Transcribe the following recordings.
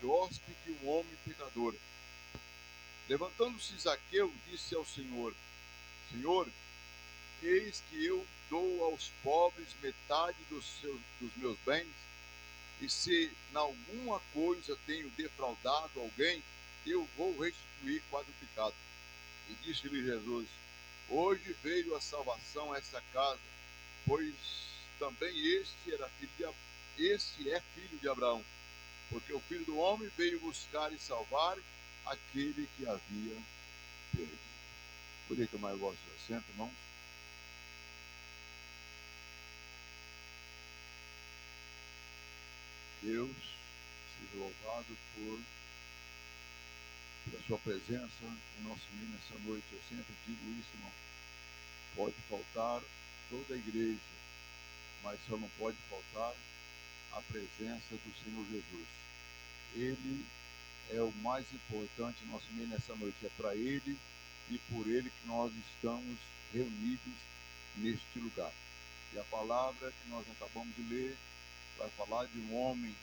hóspede um homem pecador. Levantando-se Zaqueu, disse ao Senhor: Senhor, eis que eu dou aos pobres metade dos meus bens, e se em alguma coisa tenho defraudado alguém, eu vou restituir quadruplicado. E disse-lhe Jesus: Hoje veio a salvação a esta casa, pois também este é filho de Abraão, porque o Filho do Homem veio buscar e salvar aquele que havia perdido. Poderia tomar o vosso assento, irmãos? Deus seja louvado pela sua presença no nosso meio nessa noite. Eu sempre digo isso, irmão. Pode faltar toda a igreja, mas só não pode faltar a presença do Senhor Jesus. Ele é o mais importante no nosso meio nessa noite. É para Ele e por Ele que nós estamos reunidos neste lugar. E a palavra que nós acabamos de ler vai falar de um homem.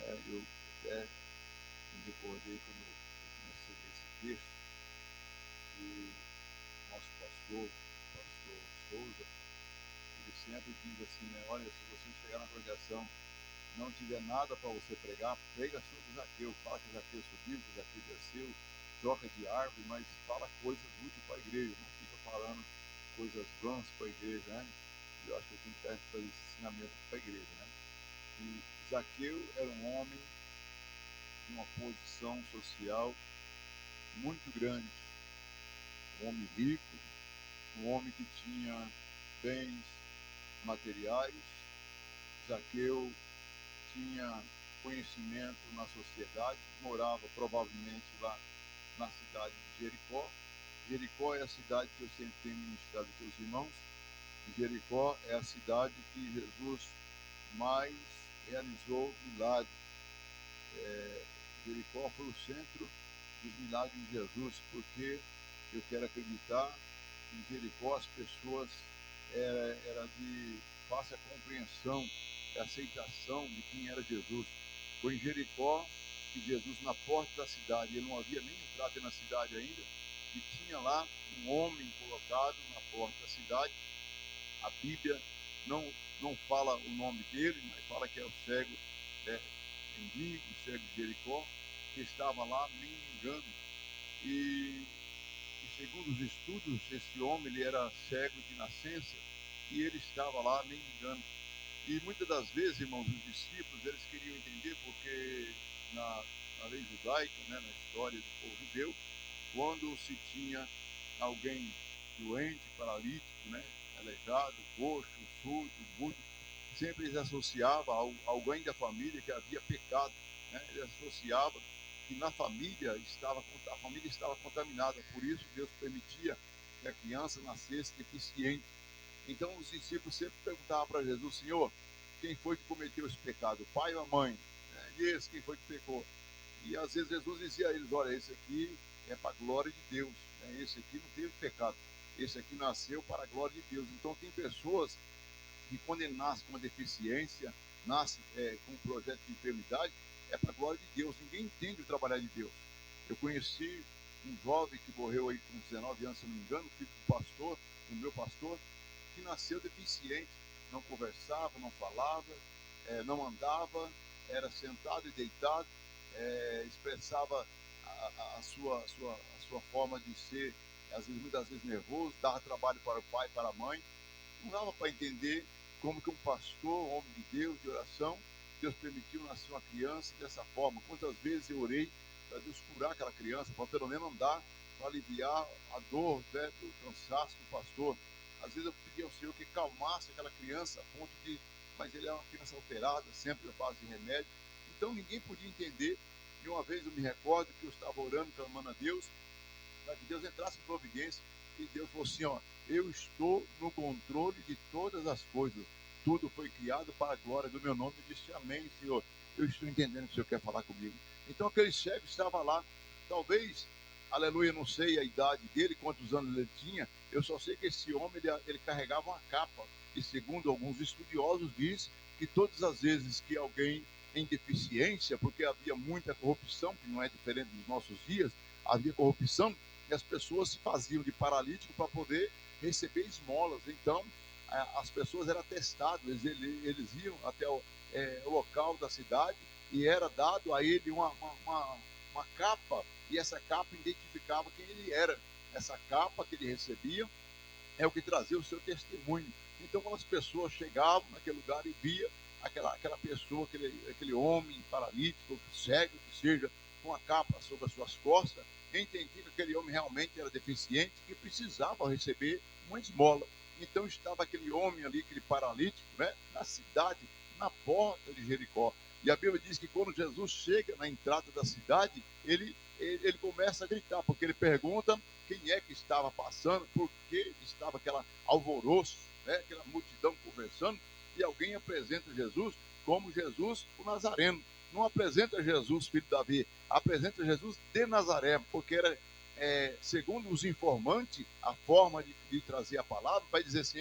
Eu até me recordei quando eu comecei a ler esse texto, que nosso pastor Souza, ele sempre diz assim, né? Olha, se você chegar na congregação não tiver nada para você pregar, prega sobre Zaqueu, fala que Zaqueu subiu, que Zaqueu desceu, troca de árvore, mas fala coisas úteis para a igreja, não fica falando coisas vãs para a igreja, né? E eu acho que eu tenho que fazer esse ensinamento para a igreja, né? E Zaqueu era um homem de uma posição social muito grande, um homem rico, um homem que tinha bens materiais. Zaqueu tinha conhecimento na sociedade, morava provavelmente lá na cidade de Jericó. Jericó é a cidade que eu sempre tenho ministrado para os irmãos. Jericó é a cidade que Jesus mais realizou milagres. Jericó foi o centro dos milagres de Jesus, porque eu quero acreditar que em Jericó as pessoas era de fácil compreensão e aceitação de quem era Jesus. Foi em Jericó que Jesus, na porta da cidade, ele não havia nem entrado na cidade ainda, e tinha lá um homem colocado na porta da cidade. A Bíblia não fala o nome dele, mas fala que é o cego, né, mendigo, o cego de Jericó, que estava lá mendigando. E segundo os estudos, esse homem ele era cego de nascença e ele estava lá mendigando. E muitas das vezes, irmãos, os discípulos eles queriam entender porque na lei judaica, né, na história do povo judeu, quando se tinha alguém doente, paralítico, né, aleijado, coxo, surdo, mudo, sempre eles associavam a alguém da família que havia pecado, né? Ele associava que na família a família estava contaminada, por isso Deus permitia que a criança nascesse deficiente. Então os discípulos sempre perguntavam para Jesus: Senhor, quem foi que cometeu esse pecado, o pai ou a mãe? E esse, quem foi que pecou? E às vezes Jesus dizia a eles: olha, esse aqui é para a glória de Deus, né? Esse aqui não teve pecado, esse aqui nasceu para a glória de Deus. Então tem pessoas que quando ele nasce com uma deficiência, nasce com um projeto de enfermidade, é para a glória de Deus. Ninguém entende o trabalhar de Deus. Eu conheci um jovem que morreu aí com 19 anos, se não me engano, filho do pastor, do meu pastor, que nasceu deficiente, não conversava, não falava, não andava, era sentado e deitado, expressava a sua forma de ser, às vezes, muitas vezes nervoso, dava trabalho para o pai, para a mãe. Não dava para entender como que um pastor, um homem de Deus, de oração, Deus permitiu nascer uma criança dessa forma. Quantas vezes eu orei para Deus curar aquela criança, para pelo menos andar, para aliviar a dor, né, do cansaço do pastor. Às vezes eu pedi ao Senhor que calmasse aquela criança a ponto de... Mas ele é uma criança alterada, sempre à base de remédio. Então ninguém podia entender. E uma vez eu me recordo que eu estava orando, clamando a Deus, para que Deus entrasse em providência. E Deus falou assim, ó, eu estou no controle de todas as coisas. Tudo foi criado para a glória do meu nome. Eu disse, amém, Senhor. Eu estou entendendo o que o Senhor quer falar comigo. Então aquele cego estava lá. Talvez, aleluia, não sei a idade dele, quantos anos ele tinha. Eu só sei que esse homem, ele carregava uma capa. E segundo alguns estudiosos, diz que todas as vezes que alguém em deficiência, porque havia muita corrupção, que não é diferente dos nossos dias, havia corrupção, e as pessoas se faziam de paralítico para poder receber esmolas. Então, as pessoas eram testadas, eles iam até o local da cidade e era dado a ele uma capa, e essa capa identificava quem ele era. Essa capa que ele recebia é o que trazia o seu testemunho. Então, quando as pessoas chegavam naquele lugar e via aquela pessoa, aquele homem paralítico, cego, que seja, com a capa sobre as suas costas, entendia que aquele homem realmente era deficiente, que precisava receber uma esmola. Então estava aquele homem ali, aquele paralítico, né, na cidade, na porta de Jericó. E a Bíblia diz que quando Jesus chega na entrada da cidade, ele começa a gritar, porque ele pergunta quem é que estava passando, por que estava aquela alvoroço, né, aquela multidão conversando, e alguém apresenta Jesus como Jesus o Nazareno. Não apresenta Jesus, filho de Davi, apresenta Jesus de Nazaré, porque era, segundo os informantes, a forma de trazer a palavra, vai dizer assim,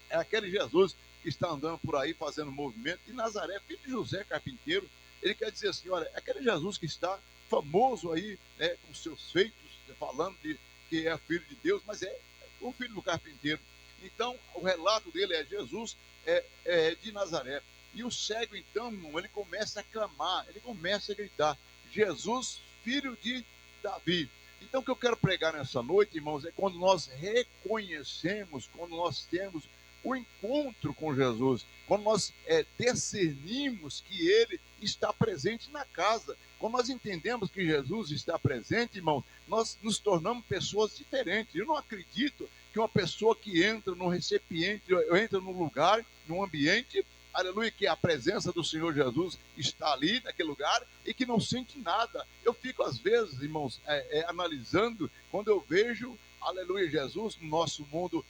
é aquele Jesus que está andando por aí fazendo movimento, de Nazaré, filho de José Carpinteiro. Ele quer dizer assim, olha, é aquele Jesus que está famoso aí, né, com seus feitos, falando de que é filho de Deus, mas é o filho do carpinteiro. Então, o relato dele é Jesus de Nazaré. E o cego, então, irmão, ele começa a clamar, ele começa a gritar, Jesus, filho de Davi. Então, o que eu quero pregar nessa noite, irmãos, é quando nós reconhecemos, quando nós temos o encontro com Jesus, quando nós discernimos que ele está presente na casa, quando nós entendemos que Jesus está presente, irmãos, nós nos tornamos pessoas diferentes. Eu não acredito que uma pessoa que entra num recipiente, entra num lugar, num ambiente, aleluia, que a presença do Senhor Jesus está ali naquele lugar e que não sente nada. Eu fico às vezes, irmãos, analisando, quando eu vejo, aleluia, Jesus no nosso mundo,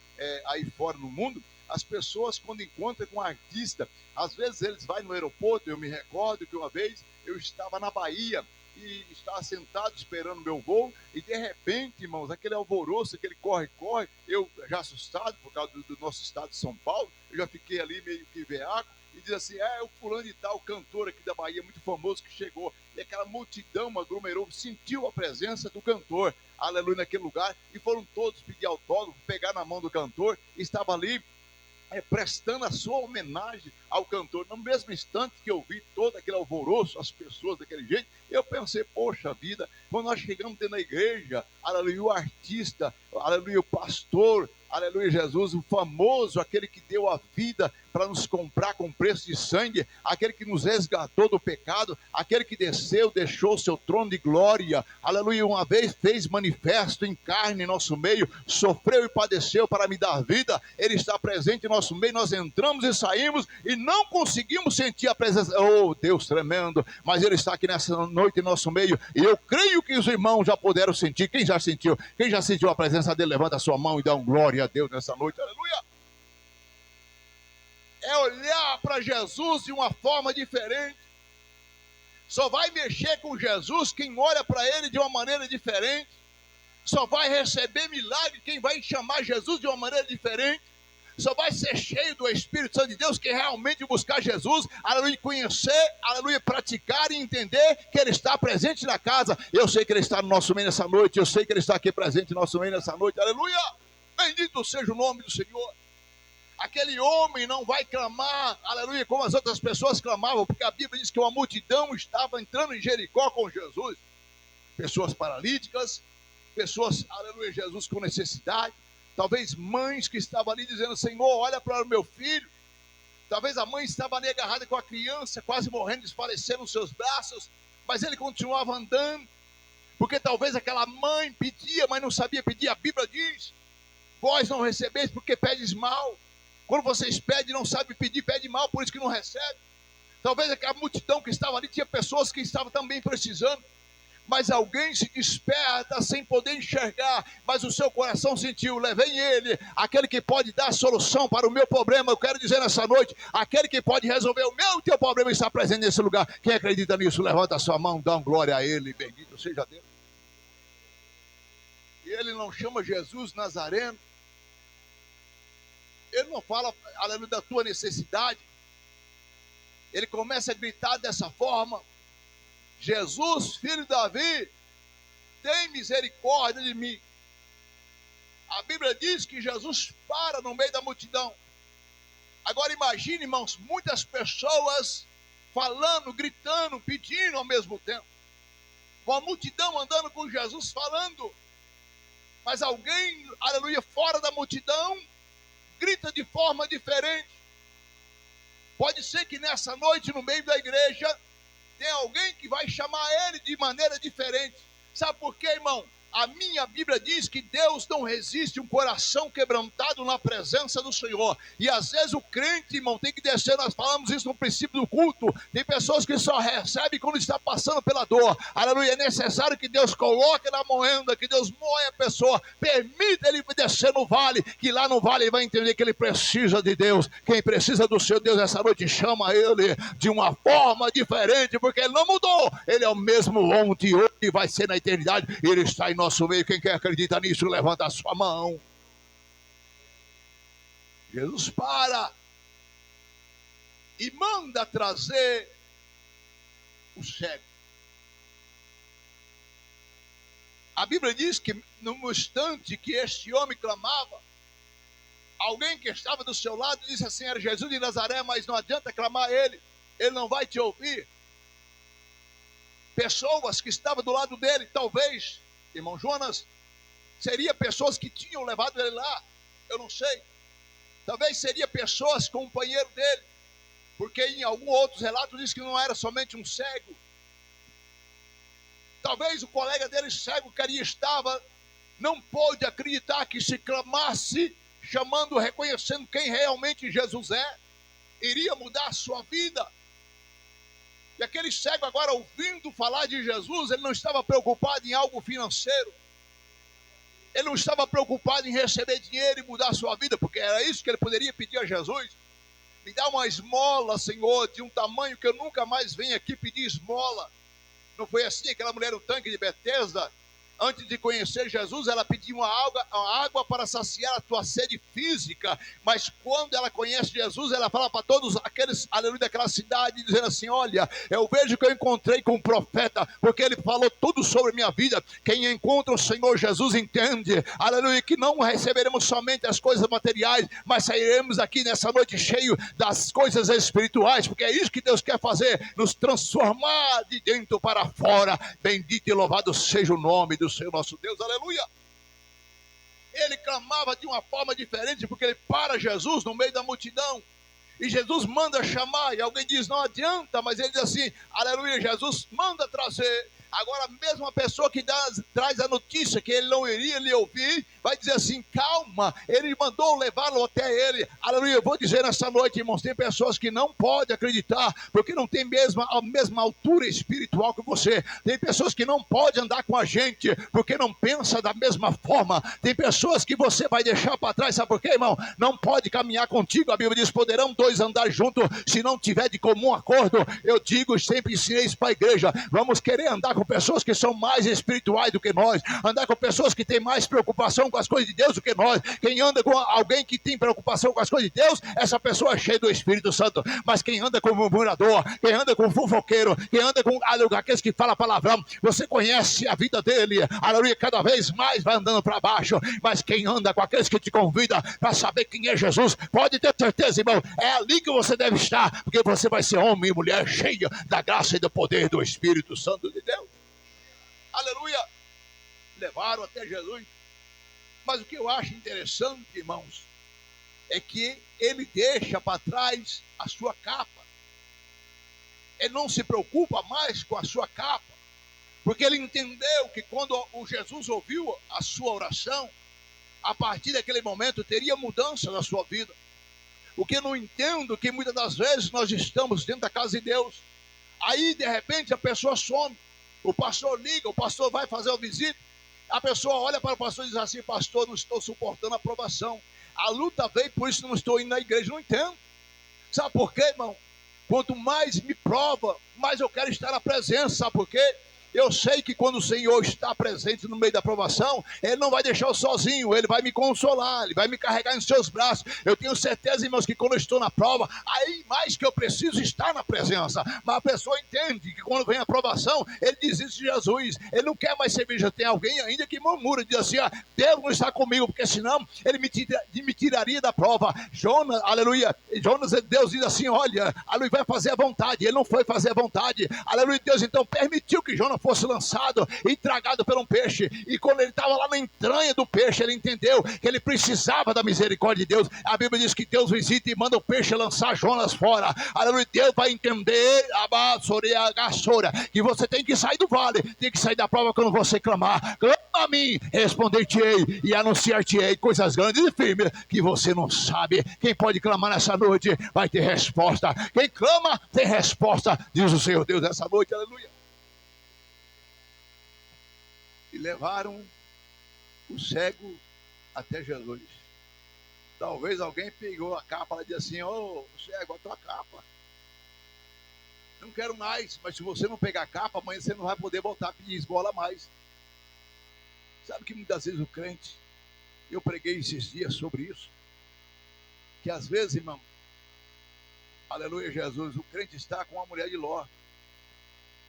aí fora no mundo, as pessoas quando encontram com um artista, às vezes eles vão no aeroporto. Eu me recordo que uma vez eu estava na Bahia e estava sentado esperando meu voo e de repente, irmãos, aquele alvoroço, aquele corre-corre, eu já assustado por causa do nosso estado de São Paulo, eu já fiquei ali meio que veaco e diz assim, o fulano de tal, cantor aqui da Bahia, muito famoso, que chegou, e aquela multidão aglomerou, sentiu a presença do cantor, aleluia, naquele lugar, e foram todos pedir autógrafo, pegar na mão do cantor, e estava ali prestando a sua homenagem ao cantor. No mesmo instante que eu vi todo aquele alvoroço, as pessoas daquele jeito, eu pensei, poxa vida, quando nós chegamos dentro da igreja, aleluia, o artista, aleluia, o pastor, aleluia, Jesus, o famoso, aquele que deu a vida para nos comprar com preço de sangue, aquele que nos resgatou do pecado, aquele que desceu, deixou o seu trono de glória, aleluia, uma vez fez manifesto em carne em nosso meio, sofreu e padeceu para me dar vida, ele está presente em nosso meio, nós entramos e saímos e não conseguimos sentir a presença, oh Deus tremendo, mas ele está aqui nessa noite em nosso meio, e eu creio que os irmãos já puderam sentir. Quem já sentiu a presença dele, levanta a sua mão e dá um glória a Deus nessa noite, aleluia. É olhar para Jesus de uma forma diferente. Só vai mexer com Jesus quem olha para ele de uma maneira diferente. Só vai receber milagre quem vai chamar Jesus de uma maneira diferente. Só vai ser cheio do Espírito Santo de Deus quem realmente buscar Jesus, aleluia, conhecer, aleluia, praticar e entender que ele está presente na casa. Eu sei que ele está no nosso meio nessa noite, eu sei que ele está aqui presente no nosso meio nessa noite, aleluia. Bendito seja o nome do Senhor. Aquele homem não vai clamar, aleluia, como as outras pessoas clamavam, porque a Bíblia diz que uma multidão estava entrando em Jericó com Jesus. Pessoas paralíticas, pessoas, aleluia, Jesus com necessidade, talvez mães que estavam ali dizendo, Senhor, olha para o meu filho. Talvez a mãe estava ali agarrada com a criança, quase morrendo, desfalecendo nos seus braços, mas ele continuava andando, porque talvez aquela mãe pedia, mas não sabia pedir. A Bíblia diz, vós não recebeis porque pedes mal. Quando vocês pedem, não sabem pedir, pede mal, por isso que não recebe. Talvez aquela multidão que estava ali, tinha pessoas que estavam também precisando, mas alguém se desperta sem poder enxergar, mas o seu coração sentiu, levei ele, aquele que pode dar solução para o meu problema. Eu quero dizer nessa noite, aquele que pode resolver o meu e teu problema está presente nesse lugar. Quem acredita nisso, levanta a sua mão, dá uma glória a ele, bendito seja Deus. E ele não chama Jesus Nazareno, ele não fala, aleluia, da tua necessidade, ele começa a gritar dessa forma: Jesus, filho de Davi, tem misericórdia de mim. A Bíblia diz que Jesus para no meio da multidão. Agora imagine, irmãos, muitas pessoas falando, gritando, pedindo ao mesmo tempo. Uma multidão andando com Jesus falando. Mas alguém, aleluia, fora da multidão, grita de forma diferente. Pode ser que nessa noite, no meio da igreja, tenha alguém que vai chamar ele de maneira diferente. Sabe por quê, irmão? A minha Bíblia diz que Deus não resiste um coração quebrantado na presença do Senhor. E às vezes o crente, irmão, tem que descer. Nós falamos isso no princípio do culto. Tem pessoas que só recebem quando está passando pela dor. Aleluia, é necessário que Deus coloque na moenda, que Deus moe a pessoa. Permita ele descer no vale, que lá no vale ele vai entender que ele precisa de Deus. Quem precisa do seu Deus essa noite, chama ele de uma forma diferente, porque ele não mudou. Ele é o mesmo ontem, hoje e vai ser na eternidade. Ele está em nosso meio. Quem quer acreditar nisso, levanta a sua mão. Jesus para e manda trazer o cego. A Bíblia diz que no instante que este homem clamava, alguém que estava do seu lado disse assim: era Jesus de Nazaré, mas não adianta clamar ele não vai te ouvir. Pessoas que estavam do lado dele, talvez, irmão Jonas, seria pessoas que tinham levado ele lá, eu não sei. Talvez seria pessoas, companheiro dele, porque em algum outro relato diz que não era somente um cego. Talvez o colega dele cego que ali estava não pôde acreditar que se clamasse, chamando, reconhecendo quem realmente Jesus é, iria mudar a sua vida. E aquele cego agora, ouvindo falar de Jesus, ele não estava preocupado em algo financeiro. Ele não estava preocupado em receber dinheiro e mudar a sua vida, porque era isso que ele poderia pedir a Jesus. Me dá uma esmola, Senhor, de um tamanho que eu nunca mais venho aqui pedir esmola. Não foi assim? Aquela mulher no tanque de Betesda, antes de conhecer Jesus, ela pediu uma água para saciar a tua sede física. Mas quando ela conhece Jesus, ela fala para todos aqueles, aleluia, daquela cidade, dizendo assim: olha, eu vejo que eu encontrei com um profeta, porque ele falou tudo sobre minha vida. Quem encontra o Senhor Jesus entende, aleluia, que não receberemos somente as coisas materiais, mas sairemos aqui nessa noite cheio das coisas espirituais, porque é isso que Deus quer fazer, nos transformar de dentro para fora. Bendito e louvado seja o nome do Senhor nosso Deus, aleluia. Ele clamava de uma forma diferente, porque ele para Jesus no meio da multidão, e Jesus manda chamar, e alguém diz: não adianta, mas ele diz assim, aleluia, Jesus manda trazer. Agora mesmo a pessoa que traz a notícia que ele não iria lhe ouvir, vai dizer assim: calma, ele mandou levá-lo até ele. Aleluia, eu vou dizer nessa noite, irmãos, tem pessoas que não podem acreditar, porque não tem a mesma altura espiritual que você. Tem pessoas que não podem andar com a gente, porque não pensa da mesma forma. Tem pessoas que você vai deixar para trás, sabe por quê, irmão? Não pode caminhar contigo. A Bíblia diz: poderão dois andar juntos, se não tiver de comum acordo. Eu digo, sempre ensinei isso para a igreja: vamos querer andar com pessoas que são mais espirituais do que nós, andar com pessoas que têm mais preocupação com as coisas de Deus do que nós. Quem anda com alguém que tem preocupação com as coisas de Deus, essa pessoa é cheia do Espírito Santo. Mas quem anda com murmurador, quem anda com fofoqueiro, quem anda com aqueles que falam palavrão, você conhece a vida dele, aleluia, cada vez mais vai andando para baixo. Mas quem anda com aqueles que te convidam para saber quem é Jesus, pode ter certeza, irmão, é ali que você deve estar, porque você vai ser homem e mulher cheia da graça e do poder do Espírito Santo de Deus. Aleluia. Levaram até Jesus. Mas o que eu acho interessante, irmãos, é que ele deixa para trás a sua capa. Ele não se preocupa mais com a sua capa, porque ele entendeu que quando o Jesus ouviu a sua oração, a partir daquele momento teria mudança na sua vida. O que eu não entendo, que muitas das vezes nós estamos dentro da casa de Deus, aí de repente a pessoa some, o pastor liga, o pastor vai fazer uma visita, a pessoa olha para o pastor e diz assim: pastor, não estou suportando a provação, a luta veio, por isso não estou indo na igreja. Não entendo. Sabe por quê, irmão? Quanto mais me prova, mais eu quero estar na presença. Sabe por quê? Eu sei que quando o Senhor está presente no meio da provação, Ele não vai deixar eu sozinho, Ele vai me consolar, Ele vai me carregar em seus braços. Eu tenho certeza, irmãos, que quando eu estou na prova, aí mais que eu preciso estar na presença. Mas a pessoa entende que quando vem a provação, ele desiste de Jesus, ele não quer mais servir. Já tem alguém ainda que murmura, diz assim, Deus não está comigo, porque senão Ele me tiraria da prova. Jonas, aleluia, Deus diz assim, olha, aleluia, vai fazer a vontade. Ele não foi fazer a vontade, aleluia. Deus então permitiu que Jonas fosse lançado e tragado por um peixe, e quando ele estava lá na entranha do peixe, ele entendeu que ele precisava da misericórdia de Deus. A Bíblia diz que Deus visita e manda o peixe lançar Jonas fora, aleluia. Deus vai entender que você tem que sair do vale, tem que sair da prova quando você clamar. Clama a mim, responder-te-ei e anunciar-te-ei coisas grandes e firmes que você não sabe. Quem pode clamar nessa noite vai ter resposta. Quem clama tem resposta, diz o Senhor Deus nessa noite, aleluia. E levaram o cego até Jesus. Talvez alguém pegou a capa e disse assim, ô cego, a tua capa. Não quero mais, mas se você não pegar a capa, amanhã você não vai poder voltar a pedir esmola mais. Sabe que muitas vezes o crente, eu preguei esses dias sobre isso, que às vezes, irmão, aleluia Jesus, o crente está com a mulher de Ló.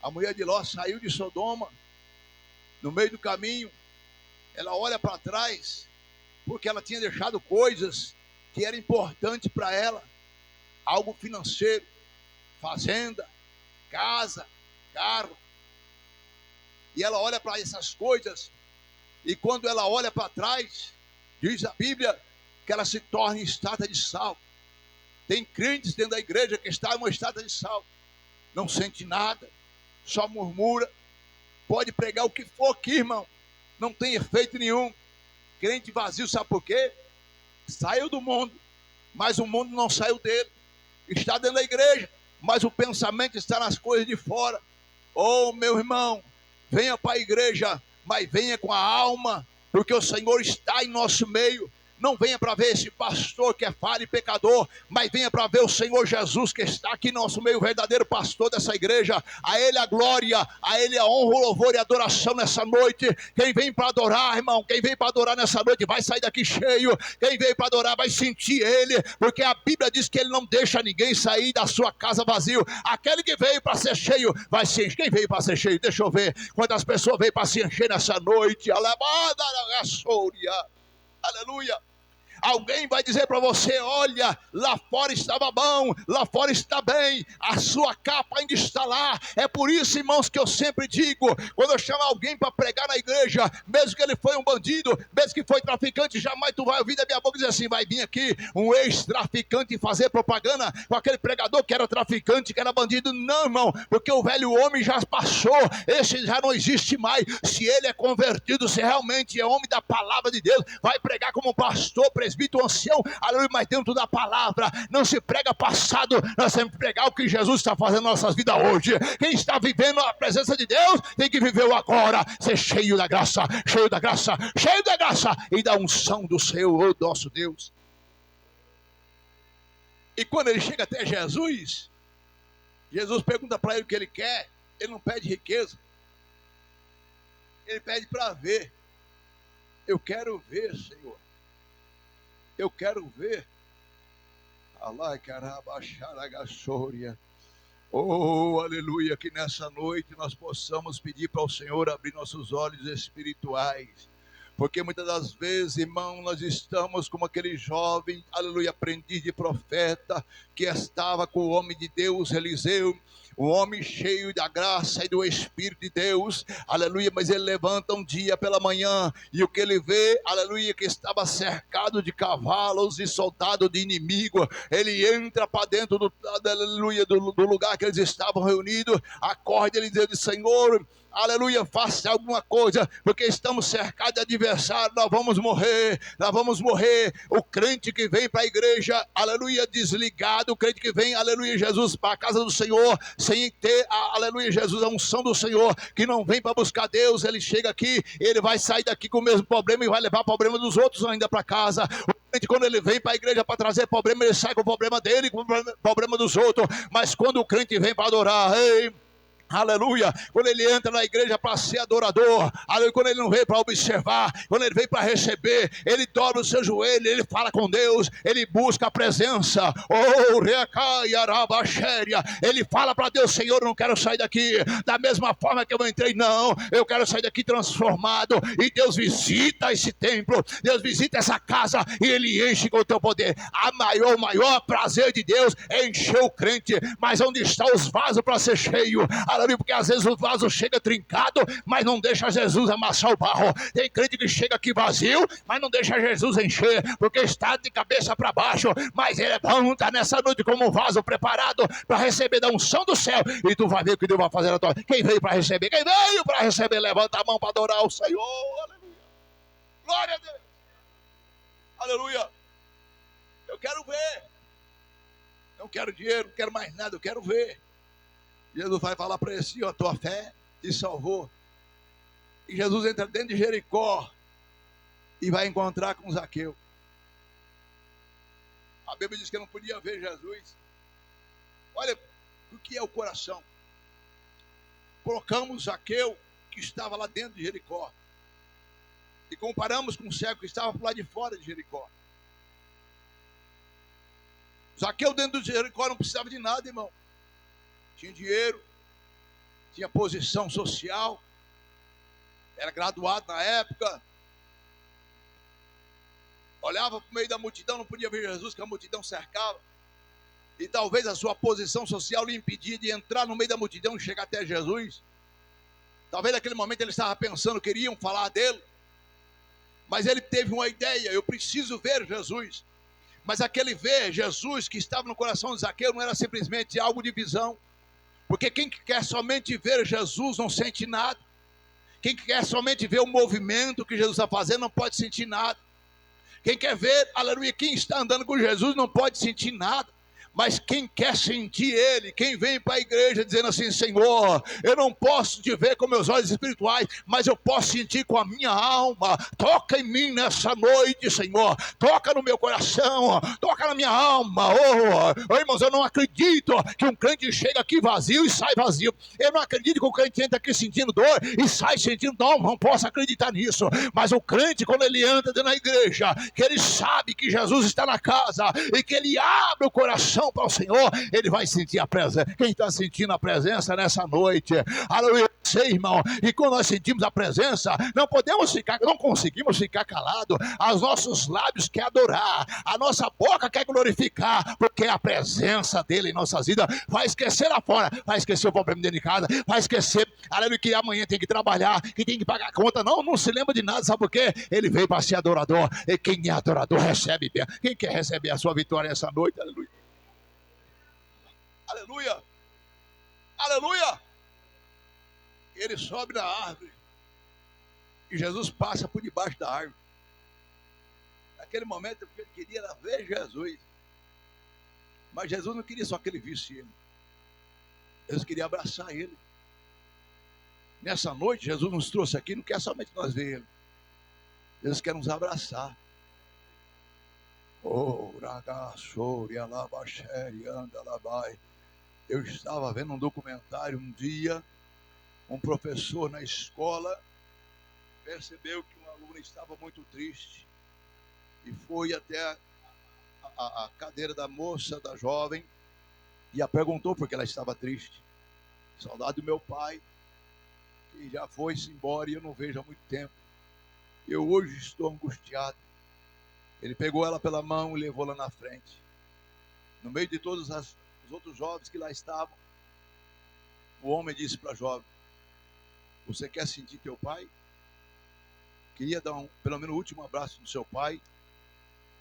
A mulher de Ló saiu de Sodoma, no meio do caminho, ela olha para trás, porque ela tinha deixado coisas que eram importantes para ela, algo financeiro, fazenda, casa, carro. E ela olha para essas coisas, e quando ela olha para trás, diz a Bíblia que ela se torna estátua de sal. Tem crentes dentro da igreja que está em uma estátua de sal, não sente nada, só murmura, pode pregar o que for aqui, irmão, não tem efeito nenhum. Crente vazio, sabe por quê? Saiu do mundo, mas o mundo não saiu dele. Está dentro da igreja, mas o pensamento está nas coisas de fora. Oh, meu irmão, venha para a igreja, mas venha com a alma, porque o Senhor está em nosso meio. Não venha para ver esse pastor que é falho e pecador, mas venha para ver o Senhor Jesus que está aqui em nosso meio, o verdadeiro pastor dessa igreja. A Ele a glória, a Ele a honra, o louvor e a adoração nessa noite. Quem vem para adorar, irmão, quem vem para adorar nessa noite vai sair daqui cheio. Quem veio para adorar vai sentir Ele, porque a Bíblia diz que Ele não deixa ninguém sair da sua casa vazio. Aquele que veio para ser cheio vai se encher. Quem veio para ser cheio? Deixa eu ver quantas pessoas veio para se encher nessa noite. Aleluia. Alguém vai dizer para você, olha, lá fora estava bom, lá fora está bem, a sua capa ainda está lá. É por isso, irmãos, que eu sempre digo, quando eu chamo alguém para pregar na igreja, mesmo que ele foi um bandido, mesmo que foi traficante, jamais tu vai ouvir da minha boca dizer assim, vai vir aqui um ex-traficante fazer propaganda com aquele pregador que era traficante, que era bandido. Não, irmão, porque o velho homem já passou, esse já não existe mais. Se ele é convertido, se realmente é homem da palavra de Deus, vai pregar como pastor, presbítero, ancião, aleluia, mas dentro da palavra. Não se prega passado, nós temos que pregar o que Jesus está fazendo nas nossas vidas hoje. Quem está vivendo a presença de Deus tem que viver o agora, ser cheio da graça, cheio da graça, cheio da graça e da unção do Senhor, nosso Deus. E quando ele chega até Jesus, Jesus pergunta para ele o que ele quer. Ele não pede riqueza, ele pede para ver. Eu quero ver, Senhor. Eu quero ver. Oh, aleluia, que nessa noite nós possamos pedir para o Senhor abrir nossos olhos espirituais. Porque muitas das vezes, irmão, nós estamos como aquele jovem, aleluia, aprendiz de profeta, que estava com o homem de Deus, Eliseu, um homem cheio da graça e do Espírito de Deus, aleluia, mas ele levanta um dia pela manhã, e o que ele vê, aleluia, que estava cercado de cavalos e soldados de inimigo. Ele entra para dentro aleluia, do lugar que eles estavam reunidos, acorda e ele diz, Senhor, aleluia, faça alguma coisa, porque estamos cercados de adversários, nós vamos morrer. O crente que vem para a igreja, aleluia, desligado, o crente que vem, aleluia, Jesus, para a casa do Senhor, sem ter, aleluia, Jesus, a unção do Senhor, que não vem para buscar Deus, ele chega aqui, ele vai sair daqui com o mesmo problema e vai levar o problema dos outros ainda para casa. O crente, quando ele vem para a igreja para trazer problema, ele sai com o problema dele, com o problema dos outros. Mas quando o crente vem para adorar, ei, Aleluia, quando ele entra na igreja para ser adorador, aleluia, quando ele não veio para observar, quando ele veio para receber, ele dobra o seu joelho, ele fala com Deus, ele busca a presença, ele fala para Deus: Senhor, eu não quero sair daqui da mesma forma que eu entrei, não, eu quero sair daqui transformado. E Deus visita esse templo, Deus visita essa casa e ele enche com o teu poder. O maior prazer de Deus é encher o crente, mas onde estão os vasos para ser cheio? Porque às vezes o vaso chega trincado, mas não deixa Jesus amassar o barro. Tem crente que chega aqui vazio, mas não deixa Jesus encher, porque está de cabeça para baixo. Mas ele é bom estar nessa noite como um vaso preparado para receber da unção do céu. E tu vai ver o que Deus vai fazer na tua vida. Quem veio para receber? Quem veio para receber? Levanta a mão para adorar o Senhor. Aleluia. Glória a Deus. Aleluia. Eu quero ver. Não quero dinheiro, não quero mais nada, eu quero ver. Jesus vai falar para ele assim: a tua fé te salvou. E Jesus entra dentro de Jericó e vai encontrar com Zaqueu. A Bíblia diz que não podia ver Jesus. Olha o que é o coração. Colocamos Zaqueu, que estava lá dentro de Jericó, e comparamos com o cego que estava lá de fora de Jericó. Zaqueu dentro de Jericó não precisava de nada, irmão. Tinha dinheiro, tinha posição social, era graduado na época, olhava para o meio da multidão, não podia ver Jesus, que a multidão cercava, e talvez a sua posição social lhe impedia de entrar no meio da multidão e chegar até Jesus. Talvez naquele momento ele estava pensando, queriam falar dele, mas ele teve uma ideia: eu preciso ver Jesus. Mas aquele ver Jesus que estava no coração de Zaqueu não era simplesmente algo de visão, porque quem quer somente ver Jesus não sente nada. Quem quer somente ver o movimento que Jesus está fazendo não pode sentir nada. Quem quer ver, aleluia, quem está andando com Jesus não pode sentir nada. Mas quem quer sentir Ele, quem vem para a igreja dizendo assim: Senhor, eu não posso te ver com meus olhos espirituais, mas eu posso sentir com a minha alma. Toca em mim nessa noite, Senhor. Toca no meu coração, toca na minha alma. Irmãos, eu não acredito que um crente chega aqui vazio e sai vazio. Eu não acredito que o crente entra aqui sentindo dor e sai sentindo dor. Não posso acreditar nisso. Mas o crente, quando ele entra dentro da igreja, que ele sabe que Jesus está na casa e que ele abre o coração para o Senhor, ele vai sentir a presença. Quem está sentindo a presença nessa noite? Aleluia, irmão. E quando nós sentimos a presença, não conseguimos ficar calados. Os nossos lábios querem adorar, a nossa boca quer glorificar, porque a presença dele em nossas vidas vai esquecer lá fora, vai esquecer o problema dentro de casa, vai esquecer, aleluia, que amanhã tem que trabalhar, que tem que pagar a conta. Não se lembra de nada, sabe por quê? Ele veio para ser adorador, e quem é adorador recebe bem. Quem quer receber a sua vitória essa noite? Aleluia. Aleluia, aleluia. Ele sobe na árvore e Jesus passa por debaixo da árvore. Naquele momento ele queria ver Jesus, mas Jesus não queria só que ele visse ele, Jesus queria abraçar ele. Nessa noite Jesus nos trouxe aqui, não quer somente nós ver ele, Jesus quer nos abraçar. Eu estava vendo um documentário um dia. Um professor na escola percebeu que um aluno estava muito triste e foi até a cadeira da moça, da jovem, e a perguntou por que ela estava triste. Saudade do meu pai, que já foi-se embora e eu não vejo há muito tempo. Eu hoje estou angustiado. Ele pegou ela pela mão e levou lá na frente. No meio de todos os outros jovens que lá estavam, o homem disse para a jovem: você quer sentir teu pai? Queria dar pelo menos o último abraço do seu pai?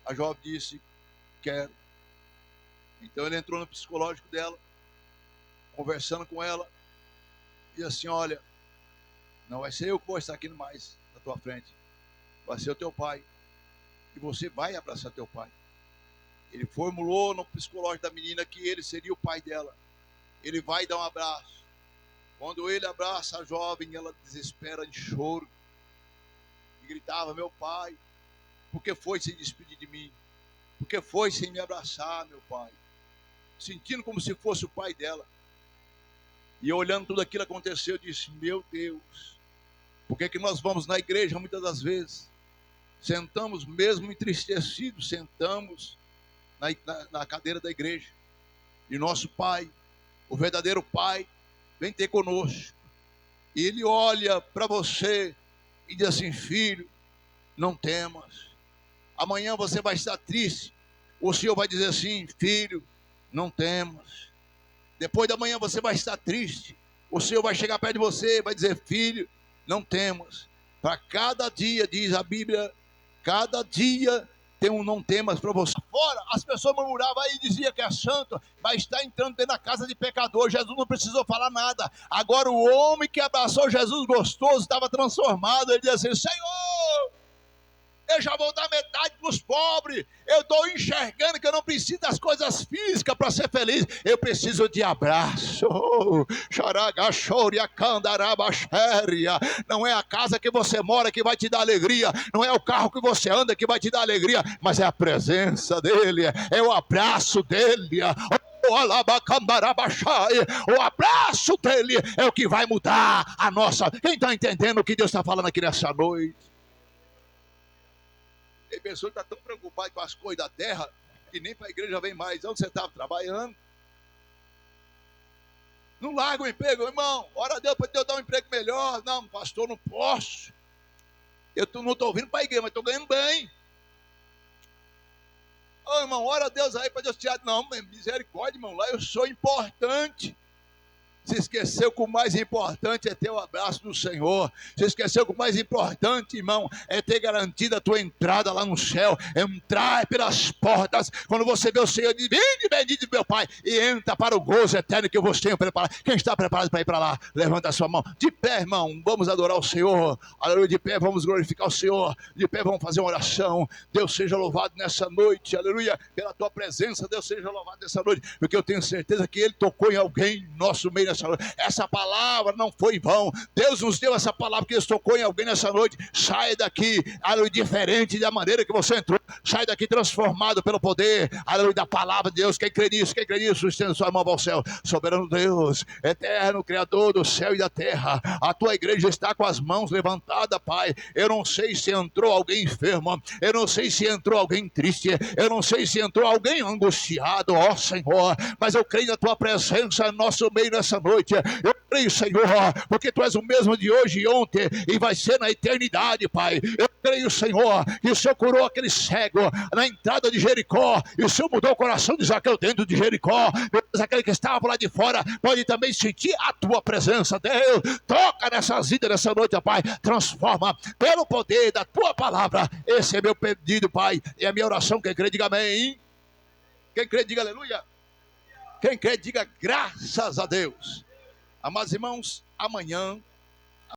A jovem disse: quero. Então ele entrou no psicológico dela, conversando com ela, e assim: olha, não vai ser eu que vou estar aqui mais na tua frente, vai ser o teu pai, e você vai abraçar teu pai. Ele formulou no psicológico da menina que ele seria o pai dela. Ele vai dar um abraço. Quando ele abraça a jovem, ela desespera de choro e gritava: meu pai, por que foi sem despedir de mim? Por que foi sem me abraçar, meu pai? Sentindo como se fosse o pai dela. E olhando tudo aquilo que aconteceu, eu disse: meu Deus, por que nós vamos na igreja muitas das vezes? Sentamos mesmo entristecidos, sentamos na cadeira da igreja. E nosso Pai, o verdadeiro Pai, vem ter conosco. E Ele olha para você e diz assim: filho, não temas. Amanhã você vai estar triste. O Senhor vai dizer assim: filho, não temas. Depois da manhã você vai estar triste. O Senhor vai chegar perto de você e vai dizer: filho, não temas. Para cada dia, diz a Bíblia, cada dia tem um não temas para você. Fora, as pessoas murmuravam aí e diziam que é santo, mas está entrando dentro da casa de pecador. Jesus não precisou falar nada. Agora o homem que abraçou Jesus gostoso estava transformado. Ele dizia assim: Senhor, eu já vou dar metade para os pobres. Eu estou enxergando que eu não preciso das coisas físicas para ser feliz. Eu preciso de abraço. Não é a casa que você mora que vai te dar alegria. Não é o carro que você anda que vai te dar alegria. Mas é a presença dele. É o abraço dele. O abraço dele é o que vai mudar a nossa. Quem está entendendo o que Deus está falando aqui nessa noite? Tem pessoas que estão tão preocupadas com as coisas da terra que nem para a igreja vem mais. Onde você estava trabalhando? Não larga o emprego, irmão. Ora a Deus para Deus dar um emprego melhor. Não, pastor, não posso. Eu não estou vindo para a igreja, mas estou ganhando bem. Ô, irmão, ora a Deus aí para Deus tirar. Não, misericórdia, irmão. Lá eu sou importante. Se esqueceu que o mais importante é ter o abraço do Senhor. Se esqueceu que o mais importante, irmão, é ter garantido a tua entrada lá no céu. Entrar pelas portas. Quando você vê o Senhor, diz: vinde bendito meu Pai, e entra para o gozo eterno que eu vos tenho preparado. Quem está preparado para ir para lá? Levanta a sua mão. De pé, irmão, vamos adorar o Senhor. Aleluia, de pé, vamos glorificar o Senhor. De pé, vamos fazer uma oração. Deus seja louvado nessa noite. Aleluia, pela tua presença. Deus seja louvado nessa noite, porque eu tenho certeza que Ele tocou em alguém nosso meio. Essa palavra não foi em vão. Deus nos deu essa palavra que Ele tocou em alguém nessa noite. Saia daqui, aleluia, diferente da maneira que você entrou. Sai daqui transformado pelo poder, aleluia, da palavra de Deus. Quem crê nisso, estenda sua mão ao céu. Soberano Deus, eterno Criador do céu e da terra, a tua igreja está com as mãos levantadas, Pai. Eu não sei se entrou alguém enfermo, eu não sei se entrou alguém triste, eu não sei se entrou alguém angustiado, ó Senhor, mas eu creio na tua presença no nosso meio nessa noite. Eu creio, Senhor, porque tu és o mesmo de hoje e ontem e vai ser na eternidade, Pai. Eu creio, Senhor, que o Senhor curou aquele cego na entrada de Jericó e o Senhor mudou o coração de Zaqueu dentro de Jericó. Deus, aquele que estava lá de fora pode também sentir a tua presença. Deus, toca nessas vidas nessa noite, Pai. Transforma pelo poder da tua palavra. Esse é meu pedido, Pai, e a minha oração. Quem crê, diga amém. Quem crê, diga aleluia. Quem crê, diga graças a Deus. Amados irmãos, amanhã